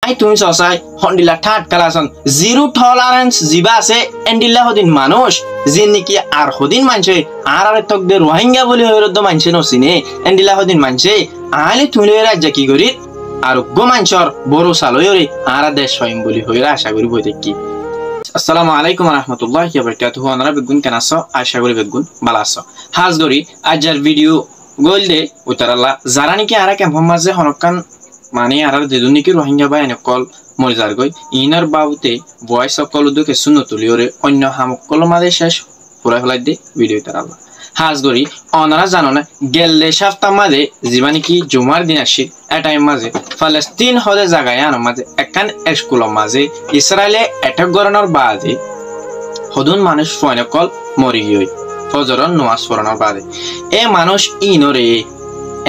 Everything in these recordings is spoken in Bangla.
আই তুমি সসাই হন্ডিলা ঠাট কালাসন জিরো টলারেন্স জিবা আছে এন্ডিলা হদিন মানুষ জিন নাকি আর হদিন মানছে আর তক দে রোহিঙ্গা বলি হইরদ মানছে নসিনে এন্ডিলা হদিন মানছে আইলে তুমি রাজ্য কি করি আর গো মানছর বড় সালয়রে আর দেশ হইম বলি হইরা আশা করি বই দেখি। আসসালামু আলাইকুম ওয়া রাহমাতুল্লাহি ওয়া বারাকাতুহু। আপনারা বেগুন কেন আছো? আশা করি বেগুন ভালো আছো। হাজ গরি আজর ভিডিও গোলদে উতারাল্লাহ যারা নাকি আর ক্যাম্প মাঝে হনকান মানে আর যেদুন নাকি রোহিঙ্গা বা এনেকল মরিজার গই ইনার বাবুতে ভয়েস সকল উদ্যোগে শুনো তুলিওরে অন্য হামকল মাঝে শেষ পুরা ফেলাই দে ভিডিও উতারাল্লাহ। হাজ গরি অনারা জানো না গেলে সপ্তাহ মাঝে যিবা নাকি জুমার দিন আসি এটাইম মাঝে ফলস্তিন হলে জায়গায় আনো মাঝে একান স্কুলের মাঝে ইসরায়েলে অ্যাটাক করানোর বাদে হদুন মানুষ ফয়নকল মরি গিয়ে ফজরন নামাজ পড়ানোর বাদে এ মানুষ ইনরে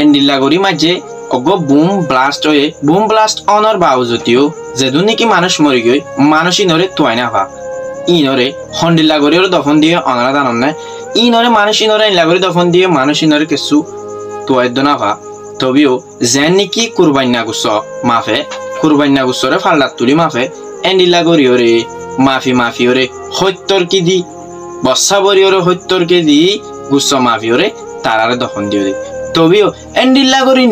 এন্ডিল্লাগরি মাঝে অগো বুম ব্লাস্ট হয়ে বুম ব্লাস্ট অনর বাউজতিও যেদুন নাকি মানুষ মরি গিয়ে মানুষ ইনরে তোয়াই না ভা ইনরে হন্ডিল্লাগরির দফন দিয়ে অনারা জানন না ইনরে মানুষ ইনরে ইনলাগরি দফন দিয়ে মানুষ ইনরে কিছু তোয়াই না ভা তবেও যেন নাকি কুরবান্না গুছ মাফে কুরবান্না গুছরে ফাল্লাত তুলি মাফে এন্ডিল্লাগরিওরে মাফি ওরে সত্যর কি দি বসা বরিওরে সত্যর কে দি গুছ মাফিওরে তারারে দফন দিও দে তবেও এন্ডিল্লাগরি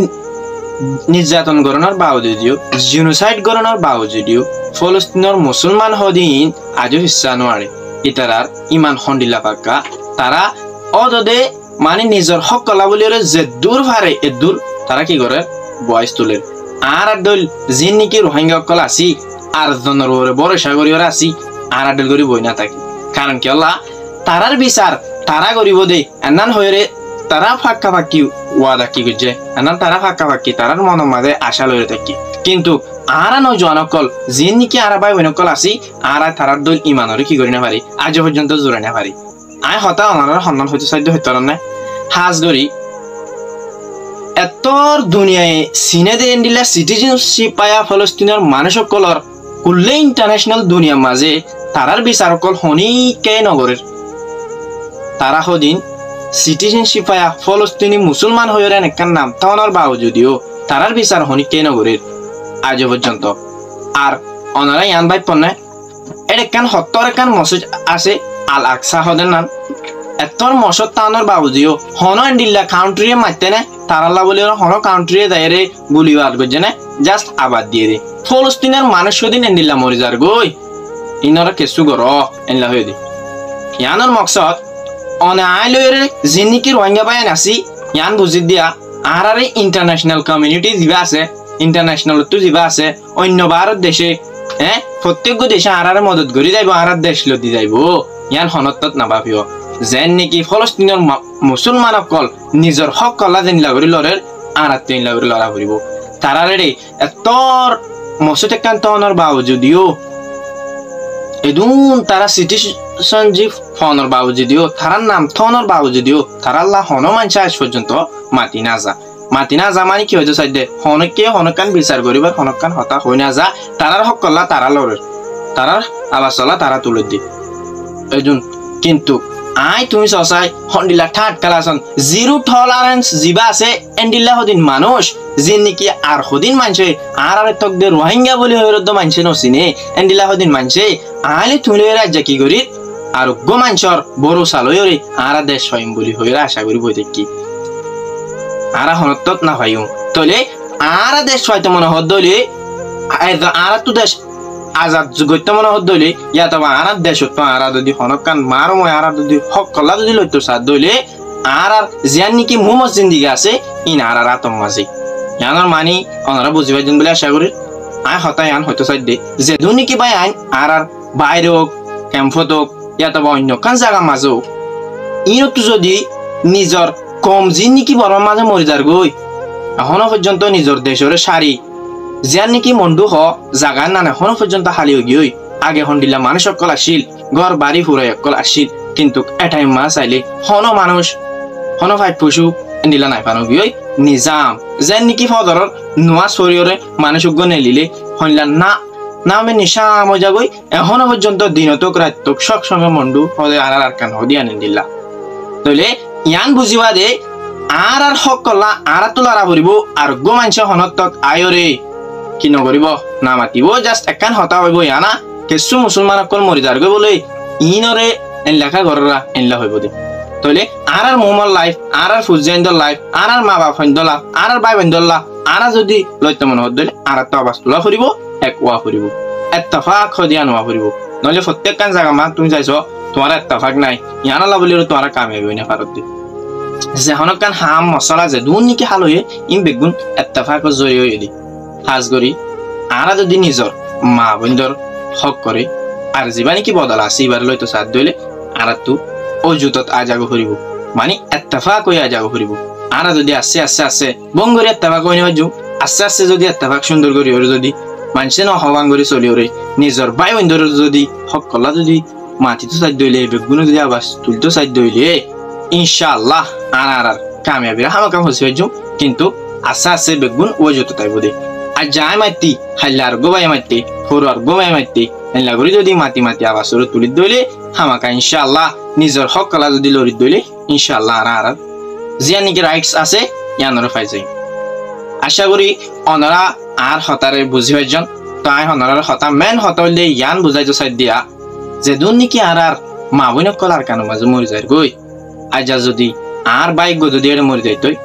নির্যাতন গণনার বাউদিও জিনোসাইড গণনার বাউদিও ফলস্তিনের মুসলমান হদিন আজও হিস্সা নোয়ারে ইতারার ইমান হন্ডিল্লা পাক্কা তারা অদদে মানে নিজের হক কলা বলিওরে যে দূর ভারে এ দূর তারা কি করে বয়স তুলে আর দল জিন নাকি রোহিঙ্গা কল আসি আর জনের ওরে বড় সাগরীয় আসি আর আডল করি বই না থাকে কারণ কি আল্লাহ তারার বিচার তারা করিব দে এনান হয়ে তারা ফাঁকা ফাঁকি ওয়াদা কি করছে এনান তারা ফাঁকা ফাঁকি তারার মনের মাঝে আশা লয়ে থাকি কিন্তু আরা নয় জনকল জিন নাকি আর ভাই বইনকল আসি আর তারার দল ইমানরে কি করি না পারি আজ পর্যন্ত জোরে না পারি আয় হতা ওনার সন্ধান হইতে সাধ্য হইতে না হাজ ধরি এতর দুনিয়ায় সিনে দে এন্ডিলা সিটিজেনশিপ পায়া ফলস্তিনের মানুষ সকলর কুল্লে ইন্টারন্যাশনাল দুনিয়ার মাঝে তারার বিচার সকল হনিকে নগরের তারা হদিন সিটিজেনশিপ পায়া ফলস্তিনি মুসলমান হয়ে একখান নাম তাওনার বাউ যদিও তারার বিচার হনিকে নগরের আজ পর্যন্ত আর অনারা ইয়ান ভাই পন্নে এর একখান হত্তর একখান মসজিদ আছে আল আকসা হদের নাম এতর মসত তানোর বাবুজিও হন এন্ডিল্লা কাউন্ট্রি মারতে না তারাল্লা বলে হন কাউন্ট্রি দায়রে গুলি বার করছে না জাস্ট আবাদ দিয়ে দে ফলস্তিনের মানুষ দিন এন্ডিল্লা মরি যার গই ইনরা কেসু গর এনলা হয়ে দি ইয়ানোর মকসদ অনে আই লয়রে জিনিকি রোহিঙ্গা পায় নাসি ইয়ান বুঝি দিয়া আরারে ইন্টারন্যাশনাল কমিউনিটি দিবা আছে ইন্টারন্যাশনাল তো দিবা আছে অন্য ভারত দেশে প্রত্যেক দেশে আরারে মদত করি যাইব আর দেশ লদি যাইব ইয়ান হনতত নাভাবিও যেন নাকি ফলস্তিনের মুসলমান সকল নিজের হক কলা যেন লাগরি লরের আর লাগরি লড়া ফুরিব তারারে এতর মসজিদ একান্তর বাবু যদিও এদুন তারা সিটিজেনশিপ ফোনের বাবু যদিও তারার নাম থনের বাবু যদিও তারা আল্লাহ হন মানছে আজ পর্যন্ত মাতি না যা মানে কি হয়েছে সাইডে হনকে হনকান বিচার করিবার হনকান হতা হই না যা তারার হক কল্লা তারা লড়ের তারার আবাস চলা তারা তুলে দি এজুন কিন্তু আই তুমি সসাই হন্ডিলা ঠাট কালাসন জিরো টলারেন্স জিবা আছে এন্ডিল্লা হদিন মানুষ জিন নাকি আর হদিন মানছে আর তক দে রোহিঙ্গা বলি হইরদ মানছে নসিনে এন্ডিল্লা হদিন মানছে আইলে তুমি রাজ্য কি করি আর গো মানছর বড় সালয়রে আর দেশ হইম বলি হইরা আশা করি বই দেখি আর হনতত না হইম তলে আর দেশ হয়তো মনে হদলে আর তো দেশ আজাদ জগত মনে হদলে ইয়া তবা আর দেশ তো আর যদি হনকান মারো মই আর যদি হক কলা যদি লইতো সাদ দলে আর জিয়ান নাকি মুহাম্মদ জিন্দিগি আছে ইন আর আতম মাঝে ইয়ানোর মানি ওনারা বুঝিবার জন্য বলে আশা করি আয় হতাই আন হয়তো সাইড দে যে দুনিকি বাই আইন আর বাইরে হোক ক্যাম্পত হোক ইয়া তবা অন্য কান জায়গা মাঝে হোক ইনতো যদি নিজর কম জিন নাকি বড় মাঝে মরি যার গই এখনো পর্যন্ত নিজের দেশের সারি জিয়ান নাকি মন্ডু হ জাগা না এখনো পর্যন্ত হালি গিয়ে আগে হন্ডিলা মানুষ সকল আসিল ঘর বাড়ি ফুরাই সকল আসিল কিন্তু এটাই মাছ আইলে হন মানুষ হন ফাইট পশু এন্ডিলা নাই পানো গিয়ে নিজাম যেন নাকি ফদরের নোয়া শরীরে মানুষ নেলিলে হইলা না নামে নিশা মজা গই এখনো পর্যন্ত দিনতক রাতক সব সময় মন্ডু হলে আর কান হদি আনি দিলা তইলে ইয়ান বুঝিবা দে আর হক কলা আর তোলারা ভরিব আর গো মানছে হনতক আয়রে কি নকৰিব না মাতিব জাষ্ট একান হতা হইব ইয়ানা কিছু মুসলমান অকল মরি যার গৈ বলে ইনরে লেখা ঘররা এনলা হইব দে তইলে আর মোমার লাইফ আর ফুজাইন্দর লাইফ আর মা বাপ হইন্দলা আর ভাই বন্ধলা আর যদি লইতে মন হদ দিলে আর তো আবাস তোলা ফুরিব এক ওয়া ফুরিব ইত্তেফাক হদিয়া নোয়া ফুরিব নলে প্রত্যেক কান জায়গা মা তুমি যাইছো তোমার ইত্তেফাক নাই ইয়ানা লা বলি তোমার কামিয়াবি হইনা পারত দে যে হনকান হাম মশলা যে দুন নিকি হাল হয়ে ইম বেগুন ইত্তেফাক জড়িয়ে হই দি হাজ করি আর যদি নিজর মা বন্ধর হক করে আর জীবানি কি বদল আছে এবার লইতো সাথ দইলে আর তু অজুতত আজাগো করিব মানে ইত্তেফাক হই আজাগো করিব আর যদি আছে আছে আছে বঙ্গরে ইত্তেফাক হই নিবাজু আছে আছে যদি ইত্তেফাক সুন্দর করি ওর যদি মানুষে ন হবাং করে চলি ওরে নিজর ভাই বন্ধর যদি হক কলা যদি মাটিতো সাথ দইলে বেগুন যদি আবাস তুলতো সাথ দইলে ইনশাআল্লাহ আর কামিয়াবি হামাকাম হইছে কিন্তু আছে আছে বেগুন অজুত তাইব দে আর যাই মাতি হাল্লার গোবাই মাতি ফোরার গোবাই মাতি এলা করি যদি মাতি মাতি আবাস তুলি দইলে হামাকা ইনশাআল্লাহ নিজর হক কলা যদি লরি দইলে ইনশাআল্লাহ আর জিয়া নিকি রাইটস আছে ইয়ানরে পাই যাই আশা করি অনরা আর হতারে বুঝি হইজন তাই হনরার হতা মেন হতলে ইয়ান বুঝাইতো সাইড দিয়া যে দুন নিকি আর মা বইন কলার কানো মাঝে মরি যায় গই আজা যদি আর বাইক গো যদি মরি যাইতই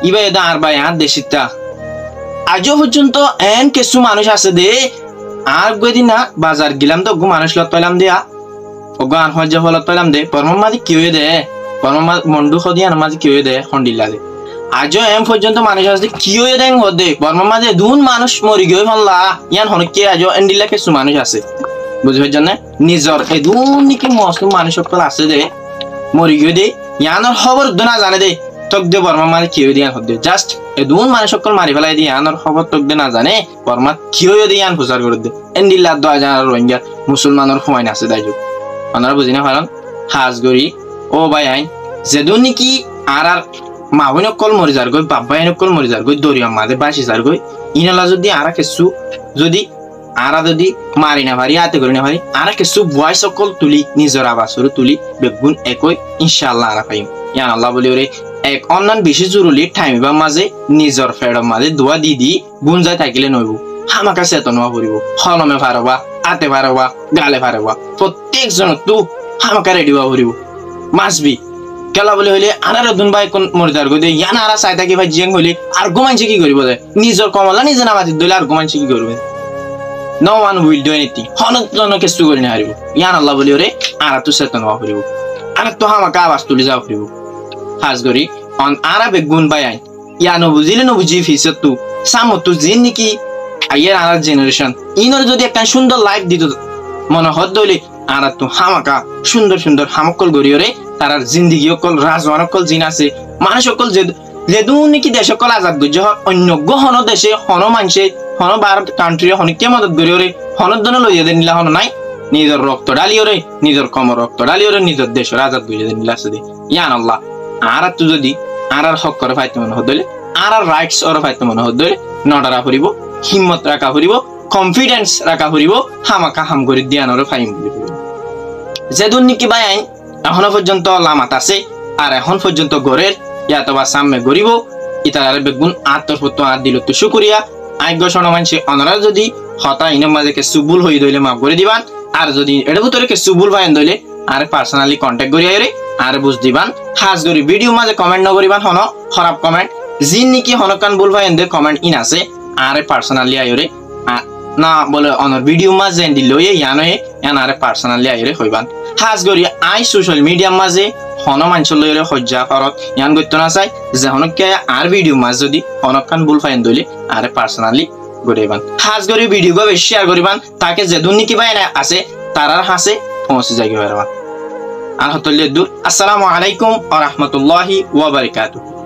ইবা এদা আর বাই আর দেশিতা আজও পর্যন্ত এন কিছু মানুষ আছে দে আর গদি না বাজার গিলাম তো গো মানুষ লত পাইলাম দিয়া ও গান হজ্জা হলত পাইলাম দে পরমাদি কি হয়ে দে পরমা মন্ডু খদিয়ান মাঝে কি হয়ে দে হন্ডিলা দে আজও এম পর্যন্ত মানুষ আছে কি হয়ে দেন হদে পরমাদি দুন মানুষ মরি গই হল্লা ইয়ান হনকে আজও এন্ডিলা কিছু মানুষ আছে বুঝবে জানে নিজর এ দুন নিকি মুসলিম মানুষ সকল আছে দে মরি গই দে ইয়ানর খবর দনা জানে দে তক দে বর্মা মানে কি হয়ে দিয়ান হদে জাস্ট এ দুন মানুষ সকল মারি ফেলাই দিয়ে ইয়ানর খবর তক দে না জানে বর্মা কি হয়ে দে ইয়ান প্রচার করে দে এন্ডিলা দয়া জানার রোহিঙ্গা মুসলমানের সময় আছে দাইজু আপনারা বুঝি না পারেন হাজ গরি ও ভাই আইন যে দুন নিকি আর মা বইন কল মরি যার গই বাপ ভাই কল মরি যার গই দরিয়া মাঝে বাসি যার গই ইনালা যদি আর কিছু যদি আরা যদি মারি না পারি হাতে করি না পারি আর কিছু ভয়েস সকল তুলি নিজের আবাসর তুলি বেগুন একই ইনশাআল্লাহ আর পাইম ইয়ান আল্লাহ বলি ওরে এক অন্যান্য বেশি জরুরি টাইম মাঝে নিজের ফেড়ৰ মাঝে দোয়া দি দি গুণ যাই থাকিলে নইব হামাকা চেতন করিব হলমে পারবা আতে পারবা গালে পারবা প্রত্যেক জন তু হামাকা রেডি হওয়া করিব মাসবি কেলা বলে হইলে আনার দুন ভাই কোন মরিদার গদে ইয়ান আরা চাই থাকি ভাই জিং হইলে আর গোমানছে কি করিব দে নিজের কমলা নিজে নামাতি দইলে আর গোমানছে কি করবে no one will do anything হনজন কিছু করি না হারিব ইয়ান আল্লাহ বলি ওরে আর তু চেতন হওয়া করিব আর তো হামাকা আওয়াজ তুলি যাও করিব হাজ গরি অন আরবে গুণ বাই আই ইয়ানো বুঝিলে ন বুঝি ফিসত তু সামতু জিন নিকি আইয়ার আর জেনারেশন ইনর যদি একটা সুন্দর লাইফ দিত মনে হদ দইলে আর তো হামাকা সুন্দর সুন্দর হামকল গরি ওরে তার জিন্দেগি অকল রাজওয়ান অকল জিন আছে মানুষ অকল যে দুনিকি দেশ অকল আজাদ গজ্জ অন্য গহন দেশে হন মানছে হন ভারত কান্ট্রি হনকে মদত গরি ওরে হনদ দন লইয়া দে নিলা হন নাই নিজের রক্ত ডালি ওরে নিজের কম রক্ত ডালি ওরে নিজের দেশের আজাদ গজ্জ দে নিলা আছে ইয়ান আল্লাহ আর তো যদি আর হক করে ফাইতে মনে হদলে আর রাইটস ওর ফাইতে মনে হদলে নডারা করিব হিম্মত রাখা করিব কনফিডেন্স রাখা করিব হামাকা হাম করি দিয়ানরে ফাইম বলি যে দুনিকি বাই আইন এখন পর্যন্ত লামাত আছে আর এখন পর্যন্ত গরের ইয়াতবা সামনে গরিব ইতারে বেগুন আত্মফত আর দিল তো শুকরিয়া আইগ্য শোনামানছে অনরা যদি হতা ইনম মাঝে কে সুবুল হই দইলে মাফ করে দিবান আর যদি এর ভিতরে কে সুবুল ভাইন দইলে আর পার্সোনালি কন্টাক্ট করি আইরে আর বুঝ দিবান খাস করি ভিডিও মাঝে কমেন্ট ন করিবান হন খারাপ কমেন্ট জিন নিকি হনকান বুল ভাইন দে কমেন্ট ইন আছে আর পার্সোনালি আইরে না বলে অনর ভিডিও মাঝে দিলয়ে ইয়ানয়ে ইয়ান আর পার্সোনালি আইরে হইবান খাস করি আই সোশ্যাল মিডিয়া মাঝে হন মানছল লইরে হজ্জা করত ইয়ান গইতো না চাই যে হনকে আর ভিডিও মাঝ যদি হনকান বুল ভাইন দইলে আর পার্সোনালি গরিবান খাস করি ভিডিও গো বেশি শেয়ার করিবান তাকে যে দুনিকি ভাইন আছে তারার হাসে পৌঁছে যাইবে পারবা আর হতলে দূর আসসালামু আলাইকুম ওয়া রাহমাতুল্লাহি ওয়া বারাকাতুহু।